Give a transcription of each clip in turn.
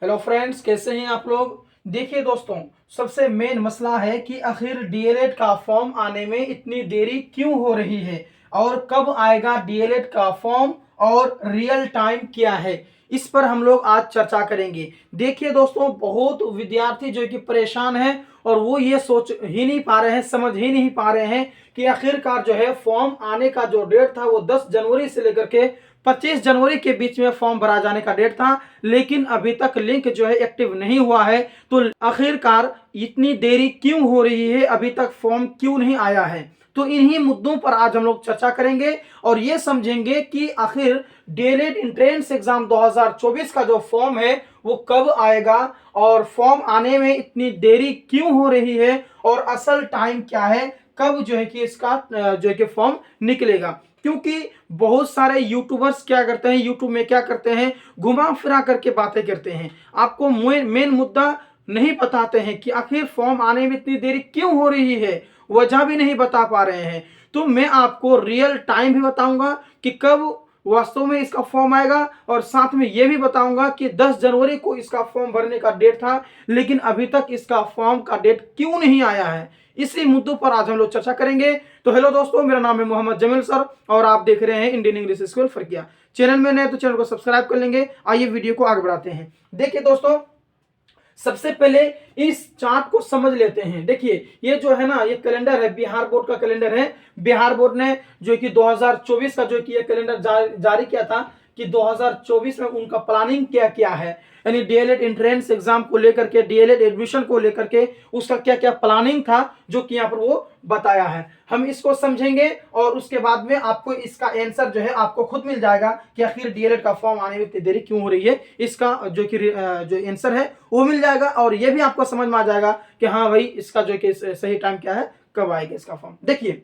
Hello friends, कैसे हैं आप लोग। देखिए दोस्तों, सबसे मेन मसला है कि आखिर डीएलएड का फॉर्म आने में इतनी देरी क्यों हो रही है और कब आएगा डीएलएड का फॉर्म और रियल टाइम क्या है। इस पर हम लोग आज चर्चा करेंगे। देखिए दोस्तों, बहुत विद्यार्थी जो कि परेशान हैं और वो ये सोच ही नहीं पा रहे हैं, समझ ही नहीं पा रहे हैं कि आखिरकार जो है फॉर्म आने का जो डेट था वो 10 जनवरी से लेकर के 25 जनवरी के बीच में फॉर्म भरा जाने का डेट था, लेकिन अभी तक लिंक जो है एक्टिव नहीं हुआ है। तो आखिरकार इतनी देरी क्यों हो रही है, अभी तक फॉर्म क्यों नहीं आया है। तो इन्हीं मुद्दों पर आज हम लोग चर्चा करेंगे और ये समझेंगे कि आखिर डीएलएड एंट्रेंस एग्जाम 2024 का जो फॉर्म है वो कब आएगा और फॉर्म आने में इतनी देरी क्यों हो रही है और असल टाइम क्या है, कब जो है कि इसका जो है कि फॉर्म निकलेगा। क्योंकि बहुत सारे यूट्यूबर्स क्या करते हैं, यूट्यूब में क्या करते हैं, घुमा फिरा करके बातें करते हैं, आपको मेन मुद्दा नहीं बताते हैं कि आखिर फॉर्म आने में इतनी देरी क्यों हो रही है, वजह भी नहीं बता पा रहे हैं। तो मैं आपको रियल टाइम भी बताऊंगा कि कब वास्तव में इसका फॉर्म आएगा और साथ में यह भी बताऊंगा कि 10 जनवरी को इसका फॉर्म भरने का डेट था, लेकिन अभी तक इसका फॉर्म का डेट क्यों नहीं आया है। इसी मुद्दों पर आज हम लोग चर्चा करेंगे। तो हेलो दोस्तों, मेरा नाम है मोहम्मद जमील सर और आप देख रहे हैं Indian English school Farkiya. Channel में नए तो चैनल को सब्सक्राइब कर लेंगे। आइए वीडियो को आगे बढ़ाते हैं। देखिए दोस्तों, सबसे पहले इस चार्ट को समझ लेते हैं। देखिए ये जो है ना, ये कैलेंडर है, बिहार बोर्ड का कैलेंडर है। बिहार बोर्ड ने जो कि 2024 का जो कि ये कैलेंडर जारी किया था कि 2024 में उनका प्लानिंग क्या क्या है, यानी डीएलएड एंट्रेंस एग्जाम को लेकर के, डीएलएड एडमिशन को लेकर के उसका क्या क्या प्लानिंग था, जो कि यहाँ पर वो बताया है। हम इसको समझेंगे और उसके बाद में आपको इसका आंसर जो है आपको खुद मिल जाएगा कि आखिर डीएलएड का फॉर्म आने में इतनी देरी क्यों हो रही है। इसका जो कि जो आंसर है वो मिल जाएगा और ये भी आपको समझ में आ जाएगा कि हाँ भाई, इसका जो कि सही टाइम क्या है, कब आएगा इसका फॉर्म। देखिए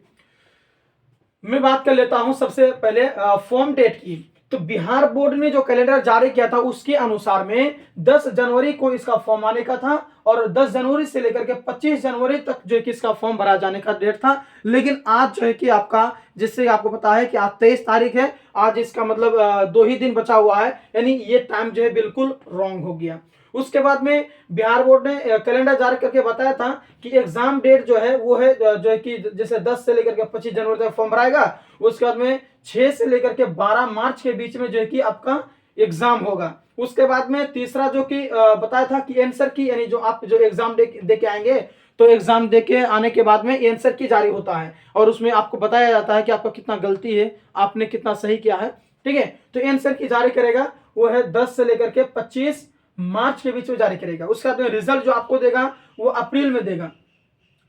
मैं बात कर लेता हूं सबसे पहले फॉर्म डेट की। तो बिहार बोर्ड ने जो कैलेंडर जारी किया था उसके अनुसार में 10 जनवरी को इसका फॉर्म आने का था और 10 जनवरी से लेकर के 25 जनवरी तक जो है कि इसका फॉर्म भरा जाने का डेट था। लेकिन आज जो है कि आपका, जिससे आपको पता है कि आज 23 तारीख है, आज इसका मतलब 2 ही दिन बचा हुआ है, यानी ये टाइम जो है बिल्कुल रॉन्ग हो गया। उसके बाद में बिहार बोर्ड ने कैलेंडर जारी करके बताया था कि एग्जाम डेट जो है वो है जो है कि जैसे 10 से लेकर के 25 जनवरी तक फॉर्म भराएगा। उसके बाद में 6 से लेकर के 12 मार्च के बीच में जो है कि आपका एग्जाम होगा। उसके बाद में तीसरा जो कि बताया था कि आंसर की, यानी जो आप जो एग्जाम दे के आएंगे तो एग्जाम दे के आने के बाद में आंसर की जारी होता है और उसमें आपको बताया जाता है कि आपका कितना गलती है, आपने कितना सही किया है। ठीक है, तो आंसर की जारी करेगा वो है 10 से लेकर के 25 मार्च के बीच में जारी करेगा। उसके बाद में रिजल्ट जो आपको देगा वो अप्रैल में देगा।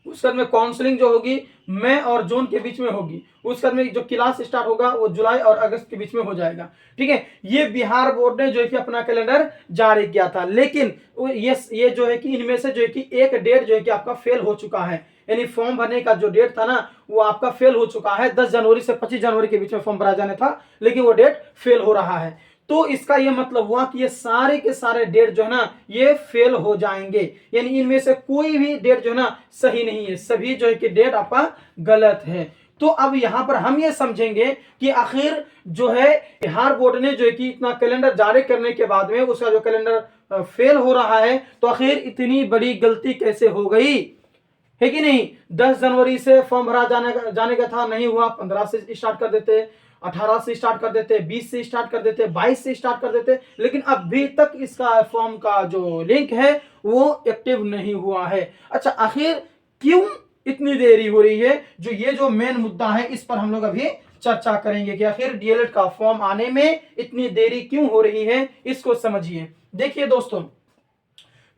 उसके बाद में काउंसलिंग जो होगी मई और जून के बीच में होगी। उसके बाद में जो क्लास स्टार्ट होगा वो जुलाई और अगस्त के बीच में हो जाएगा। ठीक है, ये बिहार बोर्ड ने जो है कि अपना कैलेंडर जारी किया था। लेकिन ये जो है कि इनमें से जो है कि एक डेट जो है कि आपका फेल हो चुका है, यानी फॉर्म भरने का जो डेट था ना वो आपका फेल हो चुका है। 10 जनवरी से 25 जनवरी के बीच में फॉर्म भरा जाना था, लेकिन वो डेट फेल हो रहा है। तो इसका यह मतलब हुआ कि ये सारे के सारे डेट जो है ना ये फेल हो जाएंगे, यानी इनमें से कोई भी डेट जो है ना सही नहीं है, सभी जो है कि डेट आपका गलत है। तो अब यहां पर हम ये समझेंगे कि आखिर जो है बिहार बोर्ड ने जो है कि इतना कैलेंडर जारी करने के बाद में उसका जो कैलेंडर फेल हो रहा है, तो आखिर इतनी बड़ी गलती कैसे हो गई, है कि नहीं। 10 जनवरी से फॉर्म भरा जाने का था, नहीं हुआ, 15 से स्टार्ट कर देते, 18 से स्टार्ट कर देते, 20 से स्टार्ट कर देते, 22 से स्टार्ट कर देते, लेकिन अभी तक इसका फॉर्म का जो लिंक है वो एक्टिव नहीं हुआ है। अच्छा, आखिर क्यों इतनी देरी हो रही है, जो ये जो मेन मुद्दा है इस पर हम लोग अभी चर्चा करेंगे कि आखिर डीएलएड का फॉर्म आने में इतनी देरी क्यों हो रही है, इसको समझिए। देखिए दोस्तों,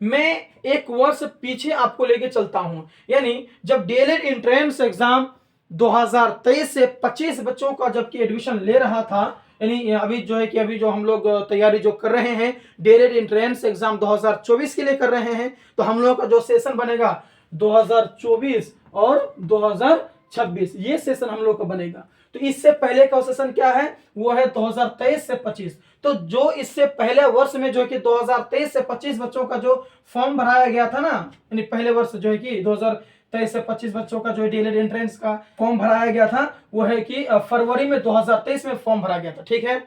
मैं एक वर्ष पीछे आपको लेके चलता हूं, यानी जब डीएलएड एंट्रेंस एग्जाम 2023 से 25 बच्चों का जबकि एडमिशन ले रहा था, यानी अभी जो है कि अभी जो हम लोग तैयारी जो कर रहे हैं डीएलएड एंट्रेंस एग्जाम 2024 के लिए कर रहे हैं, तो हम लोगों का जो सेशन बनेगा 2024 और 2026, ये सेशन हम लोग का बनेगा। तो इससे पहले का सेशन क्या है, वो है 2023 से 25। तो जो इससे पहले वर्ष में जो कि 2023 से 25 बच्चों का जो फॉर्म भराया गया था ना, यानी पहले वर्ष जो है कि 2023 से 25 बच्चों का जो डीएलएड एंट्रेंस का फॉर्म भराया गया था, वो है कि फरवरी में 2023 में फॉर्म भरा गया था। ठीक है,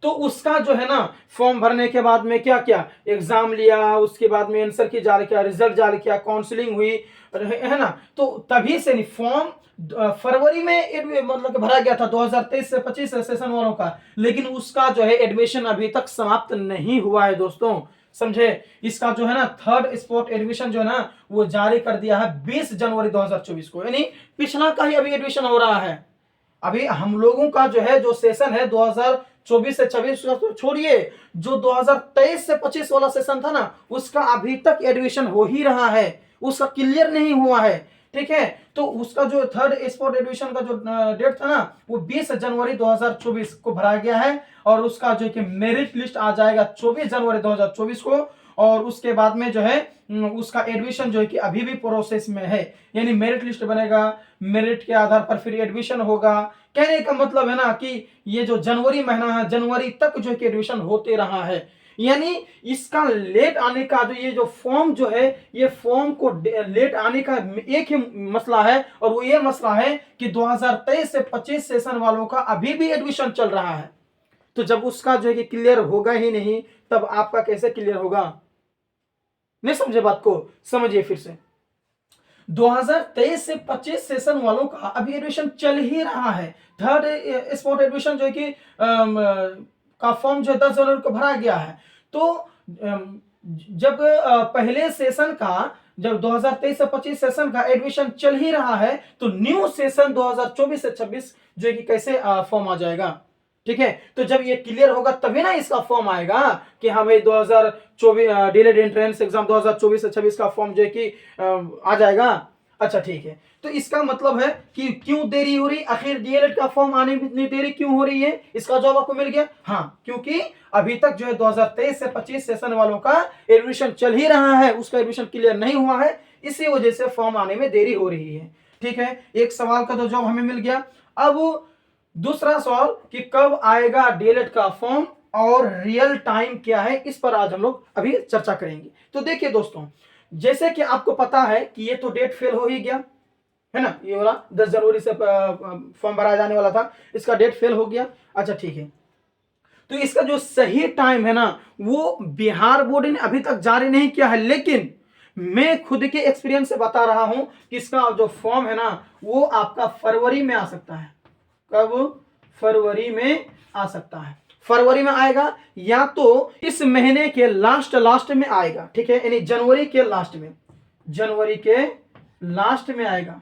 तो उसका जो है ना फॉर्म भरने के बाद में क्या क्या एग्जाम लिया, उसके बाद में आंसर की जारी किया, रिजल्ट जारी किया, काउंसलिंग हुई, है ना। तो तभी से नहीं फॉर्म फरवरी में मतलब कि भरा गया था 2023 से 25 सेशन वालों का, लेकिन उसका जो है एडमिशन अभी तक समाप्त नहीं हुआ है दोस्तों, समझे। इसका जो है ना थर्ड स्पॉट एडमिशन जो है ना वो जारी कर दिया है 20 जनवरी 2024 को, यानी पिछला का ही अभी एडमिशन हो रहा है। अभी हम लोगों का जो है जो सेशन है 2024 से 26 तो छोड़िए, जो 2023 से 25 वाला सेशन था ना उसका अभी तक एडमिशन हो ही रहा है, उसका क्लियर नहीं हुआ है, ठीक है। तो उसका जो थर्ड स्पॉट एडमिशन का जो डेट था ना वो 20 जनवरी 2024 को भरा गया है, और उसका जो कि मेरिट लिस्ट आ जाएगा 24 जनवरी 2024 को, और उसके बाद में जो है उसका एडमिशन जो है कि अभी भी प्रोसेस में है, यानी मेरिट लिस्ट बनेगा, मेरिट के आधार पर फिर एडमिशन होगा। कहने का मतलब है ना कि ये जो जनवरी महीना है जनवरी तक जो है कि एडमिशन होते रहा है, यानी इसका लेट आने का जो ये जो फॉर्म जो है ये फॉर्म को लेट आने का एक ही मसला है, और वो ये मसला है कि 2023 से 25 सेशन वालों का अभी भी एडमिशन चल रहा है। तो जब उसका जो है कि क्लियर होगा ही नहीं तब आपका कैसे क्लियर होगा, नहीं समझे बात को, समझिए फिर से। 2023 से 25 सेशन वालों का अभी एडमिशन चल ही रहा है। थर्ड स्पॉट एडमिशन जो है कि का फॉर्म जो है 10 जनवरी को भरा गया है। तो जब पहले सेशन का जब 2023 से 25 सेशन का एडमिशन चल ही रहा है तो न्यू सेशन 2024 से 26 जो है कि कैसे फॉर्म आ जाएगा, ठीक है। तो जब ये क्लियर होगा तभी ना इसका फॉर्म आएगा कि हाँ भाई 2024 डिलेड एंट्रेंस एग्जाम 2024 से 26 का फॉर्म जो है कि आ जाएगा। अच्छा ठीक है, तो इसका मतलब है कि क्यों देरी हो रही, आखिर डीएलएड का फॉर्म आने में इतनी देरी क्यों हो रही है, इसका जवाब आपको मिल गया। हाँ, क्योंकि अभी तक जो है 2023 से 25 सेशन वालों का एडमिशन चल ही रहा है, उसका एडमिशन क्लियर नहीं हुआ है, इसी वजह से फॉर्म आने में देरी हो रही है, ठीक है। एक सवाल का तो जवाब हमें मिल गया। अब दूसरा सवाल कि कब आएगा डीएलएड का फॉर्म और रियल टाइम क्या है, इस पर आज हम लोग अभी चर्चा करेंगे। तो देखिए दोस्तों, जैसे कि आपको पता है कि ये तो डेट फेल हो ही गया है ना, ये वाला 10 जनवरी से फॉर्म भरा जाने वाला था, इसका डेट फेल हो गया। अच्छा ठीक है, तो इसका जो सही टाइम है ना वो बिहार बोर्ड ने अभी तक जारी नहीं किया है, लेकिन मैं खुद के एक्सपीरियंस से बता रहा हूं कि इसका जो फॉर्म है ना वो आपका फरवरी में आ सकता है। कब? फरवरी में आ सकता है, फरवरी में आएगा या तो इस महीने के लास्ट में आएगा, ठीक है, यानी जनवरी के लास्ट में, जनवरी के लास्ट में आएगा,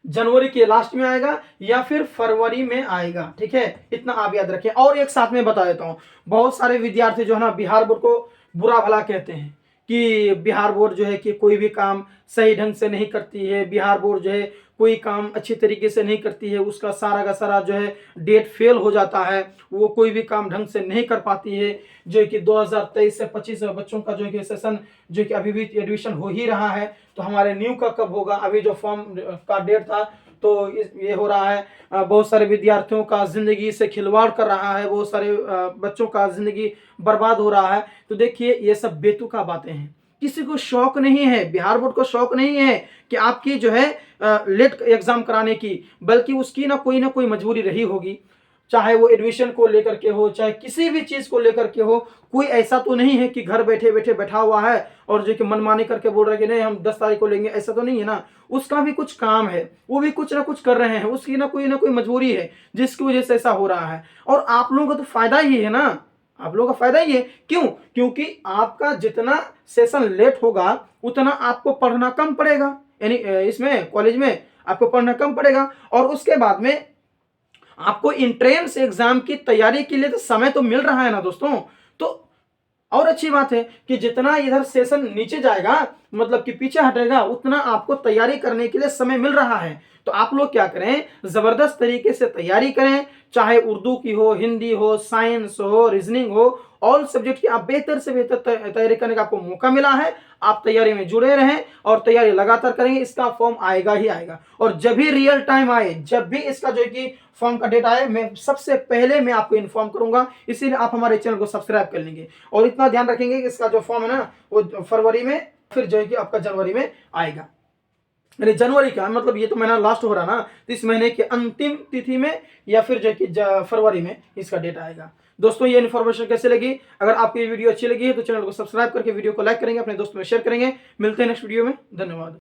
जनवरी के लास्ट में आएगा या फिर फरवरी में आएगा, ठीक है, इतना आप याद रखें। और एक साथ में बता देता हूं, बहुत सारे विद्यार्थी जो है ना बिहार बोर्ड को बुरा भला कहते हैं कि बिहार बोर्ड जो है कि कोई भी काम सही ढंग से नहीं करती है, बिहार बोर्ड जो है कोई काम अच्छी तरीके से नहीं करती है, उसका सारा का सारा जो है डेट फेल हो जाता है, वो कोई भी काम ढंग से नहीं कर पाती है। जो है कि 2023 से 25 बच्चों का जो है कि सेशन जो कि अभी भी एडमिशन हो ही रहा है, तो हमारे न्यू का कब होगा, अभी जो फॉर्म का डेट था तो ये हो रहा है। बहुत सारे विद्यार्थियों का जिंदगी से खिलवाड़ कर रहा है, बहुत सारे बच्चों का जिंदगी बर्बाद हो रहा है। तो देखिए ये सब बेतुका बातें हैं, किसी को शौक नहीं है, बिहार बोर्ड को शौक नहीं है कि आपकी जो है लेट एग्जाम कराने की, बल्कि उसकी ना कोई मजबूरी रही होगी, चाहे वो एडमिशन को लेकर के हो, चाहे किसी भी चीज को लेकर के हो। कोई ऐसा तो नहीं है कि घर बैठे बैठे बैठा हुआ है और जो कि मनमानी करके बोल रहा है कि नहीं हम 10 तारीख को लेंगे, ऐसा तो नहीं है ना। उसका भी कुछ काम है, वो भी कुछ ना कुछ कर रहे हैं, उसकी ना कोई मजबूरी है जिसकी वजह से ऐसा हो रहा है, और आप लोगों का तो फायदा ही है ना, आप लोगों का फायदा ही है। क्यों? क्योंकि आपका जितना सेशन लेट होगा उतना आपको पढ़ना कम पड़ेगा, यानी इसमें कॉलेज में आपको पढ़ना कम पड़ेगा, और उसके बाद में आपको इंट्रेंस एग्जाम की तैयारी के लिए तो समय तो मिल रहा है ना दोस्तों। तो और अच्छी बात है कि जितना इधर सेशन नीचे जाएगा, मतलब कि पीछे हटेगा, उतना आपको तैयारी करने के लिए समय मिल रहा है। तो आप लोग क्या करें, जबरदस्त तरीके से तैयारी करें, चाहे उर्दू की हो, हिंदी हो, साइंस हो, रीजनिंग हो, ऑल सब्जेक्ट की आप बेहतर से बेहतर तैयारी करने का आपको मौका मिला है। आप तैयारी में जुड़े रहें और तैयारी लगातार करेंगे, इसका फॉर्म आएगा ही आएगा। और जब भी रियल टाइम आए, जब भी इसका जो है कि फॉर्म का डेट आए, मैं सबसे पहले मैं आपको इन्फॉर्म करूंगा, इसीलिए आप हमारे चैनल को सब्सक्राइब कर लेंगे और इतना ध्यान रखेंगे कि इसका जो फॉर्म है ना वो फरवरी में, फिर जो है कि आपका जनवरी में आएगा। अरे जनवरी का मतलब ये तो महीना लास्ट हो रहा ना, तो इस महीने की अंतिम तिथि में या फिर जो कि फरवरी में इसका डेट आएगा। दोस्तों ये इन्फॉर्मेशन कैसे लगी? अगर आपको ये वीडियो अच्छी लगी है तो चैनल को सब्सक्राइब करके वीडियो को लाइक करेंगे, अपने दोस्तों में शेयर करेंगे। मिलते हैं नेक्स्ट वीडियो में, धन्यवाद।